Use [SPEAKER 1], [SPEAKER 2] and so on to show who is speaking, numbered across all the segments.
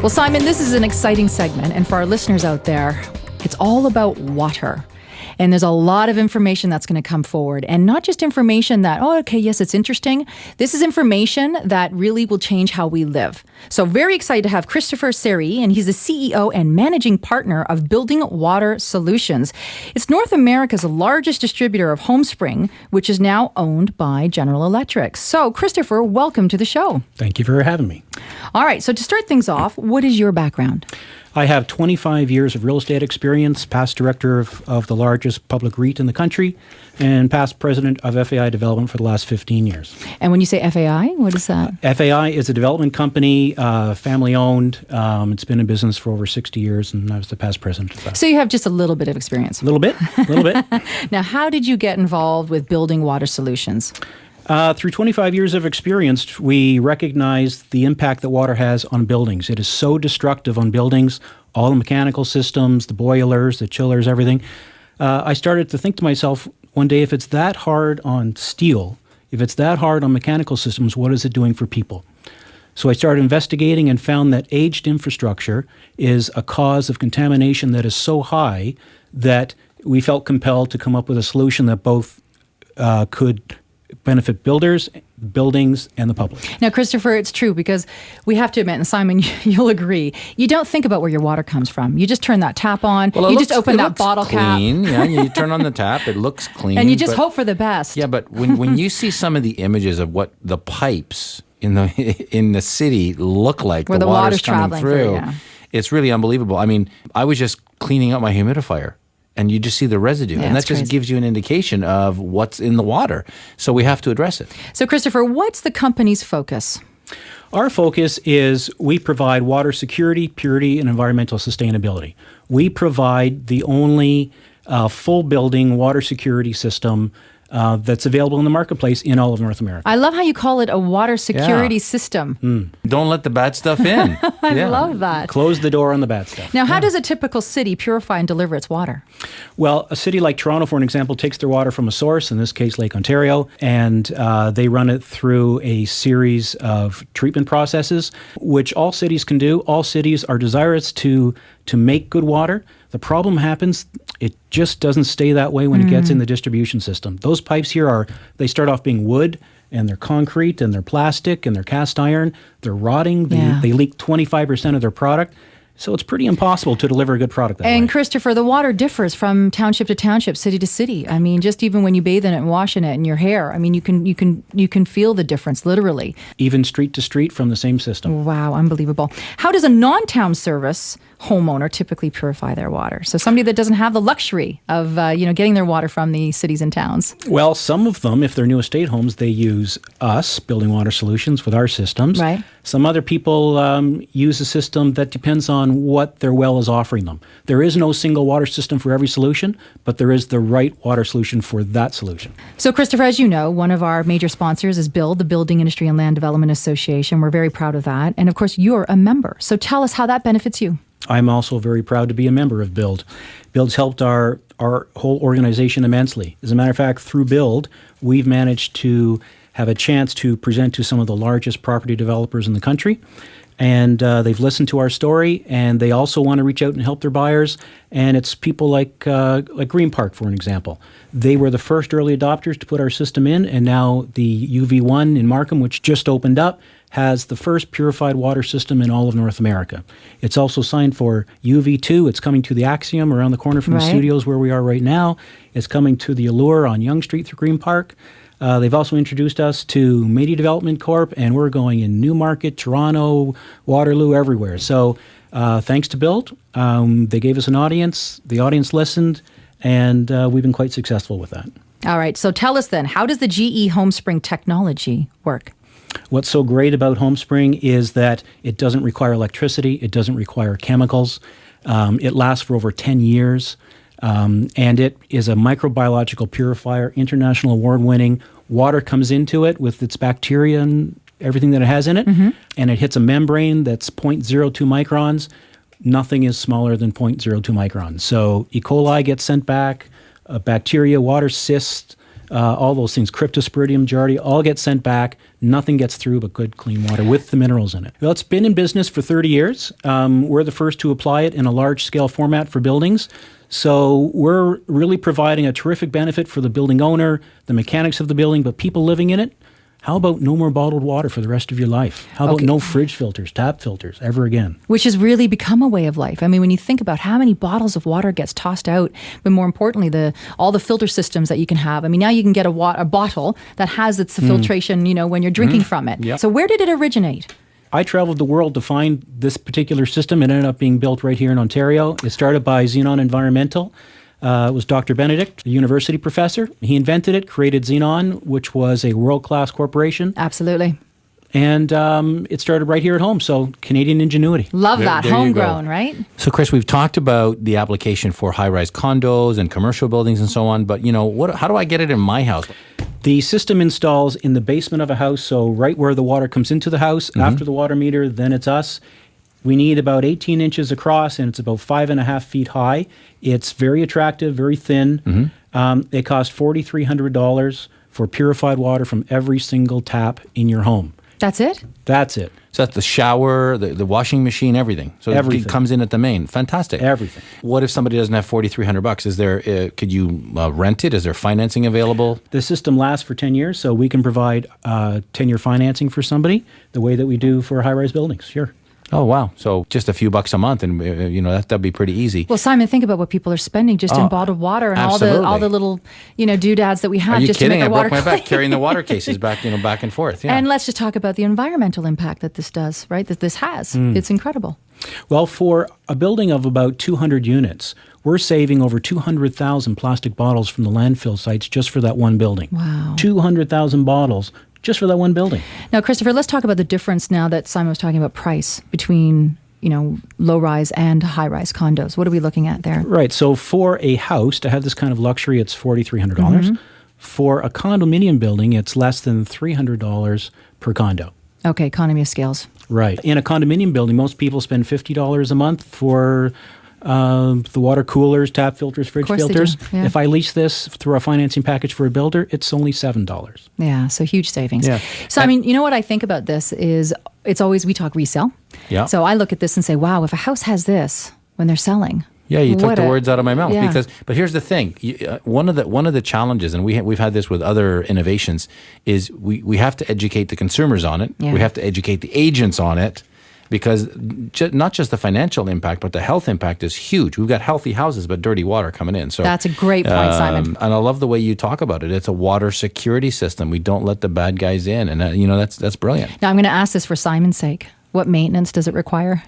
[SPEAKER 1] Well, Simon, this is an exciting segment, and for our listeners out there, it's all about water. And there's a lot of information that's going to come forward. And not just information that, oh, okay, yes, it's interesting. This is information that really will change how we live. So very excited to have Christopher Serrie, and he's the CEO and managing partner of Building Water Solutions. It's North America's largest distributor of HomeSpring, which is now owned by General Electric. So, Christopher, welcome to the show.
[SPEAKER 2] Thank you for having me.
[SPEAKER 1] All right, so to start things off, what is your background?
[SPEAKER 2] I have 25 years of real estate experience, past director of the largest public REIT in the country, and past president of FAI Development for the last 15 years.
[SPEAKER 1] And when you say FAI, what is that?
[SPEAKER 2] FAI is a development company, family-owned. It's been in business for over 60 years, and I was the past president of that.
[SPEAKER 1] So you have just a little bit of experience.
[SPEAKER 2] A little bit.
[SPEAKER 1] Now, how did you get involved with Building Water Solutions?
[SPEAKER 2] Through 25 years of experience, we recognized the impact that water has on buildings. It is so destructive on buildings, all the mechanical systems, the boilers, the chillers, everything. I started to think to myself one day, if it's that hard on steel, if it's that hard on mechanical systems, what is it doing for people? So I started investigating and found that aged infrastructure is a cause of contamination that is so high that we felt compelled to come up with a solution that both could benefit builders, buildings, and the public.
[SPEAKER 1] Now, Christopher, it's true because we have to admit, and Simon, you'll agree, you don't think about where your water comes from. You just turn that tap on, you just open that bottle
[SPEAKER 3] clean.
[SPEAKER 1] cap.
[SPEAKER 3] Yeah, you turn on the tap, it looks clean.
[SPEAKER 1] And you just hope for the best.
[SPEAKER 3] Yeah, but when you see some of the images of what the pipes in the city look like,
[SPEAKER 1] where the water's
[SPEAKER 3] coming
[SPEAKER 1] traveling
[SPEAKER 3] through, it's really unbelievable. I mean, I was just cleaning out my humidifier, and you just see the residue.
[SPEAKER 1] Yeah,
[SPEAKER 3] and that
[SPEAKER 1] just
[SPEAKER 3] crazy. Gives you an indication of what's in the water. So we have to address it.
[SPEAKER 1] So, Christopher, what's the company's focus?
[SPEAKER 2] Our focus is we provide water security, purity, and environmental sustainability. We provide the only full building water security system that's available in the marketplace in all of North America.
[SPEAKER 1] I love how you call it a water security system.
[SPEAKER 3] Don't let the bad stuff in.
[SPEAKER 1] I love that.
[SPEAKER 2] Close the door on the bad stuff.
[SPEAKER 1] Now, how does a typical city purify and deliver its water?
[SPEAKER 2] Well, a city like Toronto, for an example, takes their water from a source, in this case Lake Ontario, and they run it through a series of treatment processes, which all cities can do. All cities are desirous to make good water. The problem happens, it just doesn't stay that way when it gets in the distribution system. Those pipes here they start off being wood, and they're concrete, and they're plastic, and they're cast iron. They're rotting. They leak 25% of their product. So it's pretty impossible to deliver a good product that way.
[SPEAKER 1] And Christopher, the water differs from township to township, city to city. I mean, just even when you bathe in it and wash in it in your hair, I mean, you can feel the difference, literally.
[SPEAKER 2] Even street to street from the same system.
[SPEAKER 1] Wow, unbelievable. How does a non-town service homeowner typically purify their water? So somebody that doesn't have the luxury of getting their water from the cities and towns.
[SPEAKER 2] Well, some of them, if they're new estate homes, they use us, Building Water Solutions, with our systems.
[SPEAKER 1] Right.
[SPEAKER 2] Some other people use a system that depends on what their well is offering them. There is no single water system for every solution, but there is the right water solution for that solution.
[SPEAKER 1] So, Christopher, as you know, one of our major sponsors is BUILD, the Building Industry and Land Development Association. We're very proud of that. And, of course, you're a member. So tell us how that benefits you.
[SPEAKER 2] I'm also very proud to be a member of BUILD. BUILD's helped our whole organization immensely. As a matter of fact, through BUILD, we've managed to have a chance to present to some of the largest property developers in the country. And they've listened to our story, and they also want to reach out and help their buyers. And it's people like Green Park, for an example. They were the first early adopters to put our system in, and now the UV1 in Markham, which just opened up, has the first purified water system in all of North America. It's also signed for UV2. It's coming to the Axiom around the corner from the studios where we are right now. It's coming to the Allure on Yonge Street through Green Park. They've also introduced us to Media Development Corp, and we're going in Newmarket, Toronto, Waterloo, everywhere. So thanks to BUILD, they gave us an audience. The audience listened, and we've been quite successful with that.
[SPEAKER 1] All right. So tell us then, how does the GE HomeSpring technology work?
[SPEAKER 2] What's so great about HomeSpring is that it doesn't require electricity. It doesn't require chemicals. It lasts for over 10 years. And it is a microbiological purifier, international award-winning. Water comes into it with its bacteria and everything that it has in it, and it hits a membrane that's 0.02 microns. Nothing is smaller than 0.02 microns. So E. coli gets sent back, bacteria, water cysts, all those things, Cryptosporidium giardia, all get sent back. Nothing gets through but good, clean water with the minerals in it. Well, it's been in business for 30 years. We're the first to apply it in a large-scale format for buildings. So we're really providing a terrific benefit for the building owner, the mechanics of the building, but people living in it. How about no more bottled water for the rest of your life? How about no fridge filters, tap filters ever again?
[SPEAKER 1] Which has really become a way of life. I mean, when you think about how many bottles of water gets tossed out, but more importantly, all the filter systems that you can have. I mean, now you can get a bottle that has its filtration, when you're drinking from it.
[SPEAKER 3] Yep.
[SPEAKER 1] So where did it originate?
[SPEAKER 2] I traveled the world to find this particular system. It ended up being built right here in Ontario. It started by Xenon Environmental. It was Dr. Benedict, a university professor. He invented it, created Xenon, which was a world-class corporation.
[SPEAKER 1] Absolutely.
[SPEAKER 2] And it started right here at home. So Canadian ingenuity.
[SPEAKER 1] Love that.
[SPEAKER 3] There you
[SPEAKER 1] Homegrown,
[SPEAKER 3] go.
[SPEAKER 1] right?
[SPEAKER 3] So, Chris, we've talked about the application for high-rise condos and commercial buildings and so on, but, how do I get it in my house?
[SPEAKER 2] The system installs in the basement of a house, so right where the water comes into the house, after the water meter, then it's us. We need about 18 inches across, and it's about 5.5 feet high. It's very attractive, very thin. It costs $4,300 for purified water from every single tap in your home.
[SPEAKER 1] That's it?
[SPEAKER 2] That's it.
[SPEAKER 3] So that's the shower, the washing machine, everything. So
[SPEAKER 2] Everything.
[SPEAKER 3] it comes in at the main. Fantastic.
[SPEAKER 2] Everything.
[SPEAKER 3] What if somebody doesn't have $4,300? Is there? Could you rent it? Is there financing available?
[SPEAKER 2] The system lasts for 10 years, so we can provide 10-year financing for somebody the way that we do for high-rise buildings. Sure.
[SPEAKER 3] Oh, wow. So just a few bucks a month, and that'd be pretty easy.
[SPEAKER 1] Well, Simon, think about what people are spending just in bottled water and all the little doodads that we have.
[SPEAKER 3] Are you
[SPEAKER 1] just
[SPEAKER 3] kidding?
[SPEAKER 1] To make
[SPEAKER 3] I
[SPEAKER 1] the water
[SPEAKER 3] broke my back
[SPEAKER 1] clean.
[SPEAKER 3] carrying the water cases back and forth. Yeah.
[SPEAKER 1] And let's just talk about the environmental impact that this does, right? That this has. It's incredible.
[SPEAKER 2] Well, for a building of about 200 units, we're saving over 200,000 plastic bottles from the landfill sites just for that one building.
[SPEAKER 1] Wow.
[SPEAKER 2] 200,000 bottles just for that one building.
[SPEAKER 1] Now, Christopher, let's talk about the difference now that Simon was talking about price between low-rise and high-rise condos. What are we looking at there?
[SPEAKER 2] Right. So for a house to have this kind of luxury, it's $4,300. For a condominium building, it's less than $300 per condo.
[SPEAKER 1] Okay, economy of scales.
[SPEAKER 2] Right. In a condominium building, most people spend $50 a month for the water coolers, tap filters, fridge
[SPEAKER 1] course they
[SPEAKER 2] filters.
[SPEAKER 1] do, yeah.
[SPEAKER 2] If I lease this through a financing package for a builder, it's only $7.
[SPEAKER 1] Yeah, so huge savings.
[SPEAKER 3] Yeah.
[SPEAKER 1] So, I mean, you know what I think about this is it's always, we talk resale.
[SPEAKER 3] Yeah.
[SPEAKER 1] So I look at this and say, wow, if a house has this when they're selling.
[SPEAKER 3] Yeah, you took
[SPEAKER 1] what
[SPEAKER 3] the
[SPEAKER 1] a-
[SPEAKER 3] words out of my mouth.
[SPEAKER 1] yeah.
[SPEAKER 3] But here's the thing: one of the challenges, and we've had this with other innovations, is we have to educate the consumers on it.
[SPEAKER 1] Yeah.
[SPEAKER 3] We have to educate the agents on it, because not just the financial impact, but the health impact is huge. We've got healthy houses, but dirty water coming in. So
[SPEAKER 1] That's a great point, Simon.
[SPEAKER 3] And I love the way you talk about it. It's a water security system. We don't let the bad guys in, and that's brilliant.
[SPEAKER 1] Now, I'm going to ask this for Simon's sake. What maintenance does it require?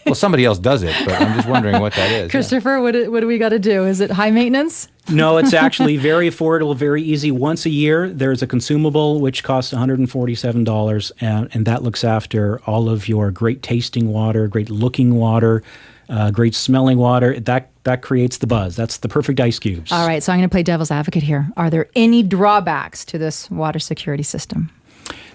[SPEAKER 3] Well, somebody else does it, but I'm just wondering what that is.
[SPEAKER 1] Christopher, what do we got to do? Is it high maintenance?
[SPEAKER 2] No, it's actually very affordable, very easy. Once a year, there's a consumable which costs $147, and that looks after all of your great tasting water, great looking water, great smelling water. That creates the buzz. That's the perfect ice cubes.
[SPEAKER 1] All right, so I'm going to play devil's advocate here. Are there any drawbacks to this water security system?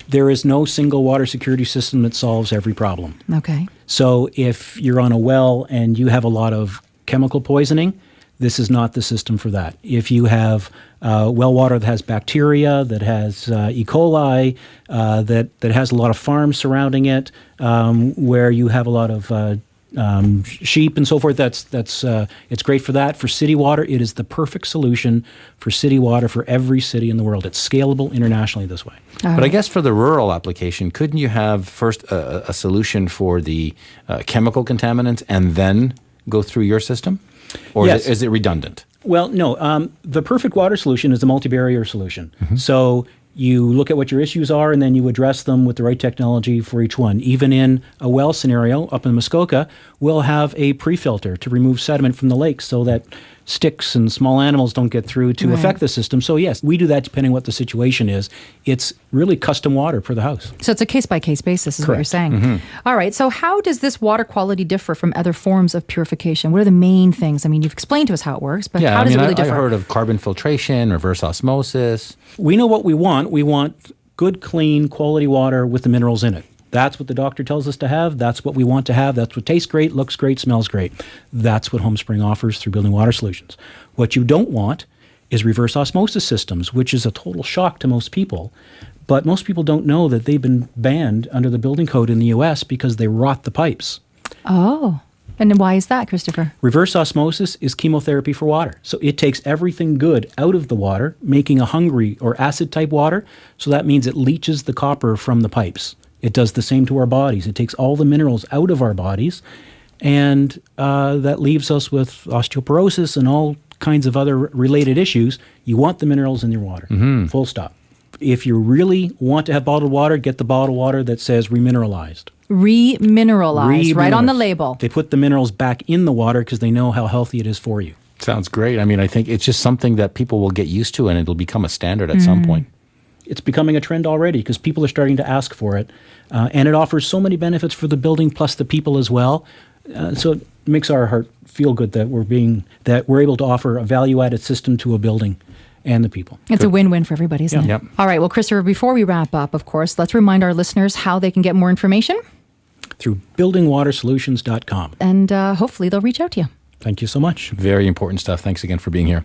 [SPEAKER 2] There is no single water security system that solves every problem.
[SPEAKER 1] Okay.
[SPEAKER 2] So if you're on a well and you have a lot of chemical poisoning, this is not the system for that. If you have well water that has bacteria, that has E. coli, that has a lot of farms surrounding it, where you have a lot of sheep and so forth, it's great for that. For city water, it is the perfect solution for city water for every city in the world. It's scalable internationally this way.
[SPEAKER 3] But I guess for the rural application, couldn't you have first a solution for the chemical contaminants and then go through your system? Or
[SPEAKER 2] Yes.
[SPEAKER 3] is it redundant?
[SPEAKER 2] Well, no. The perfect water solution is a multi-barrier solution. So you look at what your issues are, and then you address them with the right technology for each one. Even in a well scenario up in Muskoka, we'll have a pre-filter to remove sediment from the lake so that sticks and small animals don't get through to affect the system. So yes, we do that depending what the situation is. It's really custom water per the house.
[SPEAKER 1] So it's a case-by-case basis is what you're
[SPEAKER 2] Correct.
[SPEAKER 1] saying. All right, so how does this water quality differ from other forms of purification? What are the main things? I mean, you've explained to us how it works, but how does it really differ?
[SPEAKER 3] I heard of carbon filtration, reverse osmosis.
[SPEAKER 2] We know what we want. We want good, clean, quality water with the minerals in it. That's what the doctor tells us to have. That's what we want to have. That's what tastes great, looks great, smells great. That's what HomeSpring offers through Building Water Solutions. What you don't want is reverse osmosis systems, which is a total shock to most people. But most people don't know that they've been banned under the building code in the U.S. because they rot the pipes.
[SPEAKER 1] Oh. And why is that, Christopher?
[SPEAKER 2] Reverse osmosis is chemotherapy for water. So it takes everything good out of the water, making a hungry or acid-type water. So that means it leaches the copper from the pipes. It does the same to our bodies. It takes all the minerals out of our bodies, and that leaves us with osteoporosis and all kinds of other related issues. You want the minerals in your water, full stop. If you really want to have bottled water, get the bottled water that says remineralized.
[SPEAKER 1] Remineralized, right on the label.
[SPEAKER 2] They put the minerals back in the water because they know how healthy it is for you.
[SPEAKER 3] Sounds great. I mean, I think it's just something that people will get used to, and it'll become a standard at some point.
[SPEAKER 2] It's becoming a trend already because people are starting to ask for it. And it offers so many benefits for the building plus the people as well. So it makes our heart feel good that we're able to offer a value-added system to a building and the people.
[SPEAKER 1] It's a win-win for everybody, isn't it?
[SPEAKER 3] Yep.
[SPEAKER 1] All right. Well, Christopher, before we wrap up, of course, let's remind our listeners how they can get more information.
[SPEAKER 2] Through buildingwatersolutions.com.
[SPEAKER 1] And hopefully they'll reach out to you.
[SPEAKER 2] Thank you so much.
[SPEAKER 3] Very important stuff. Thanks again for being here.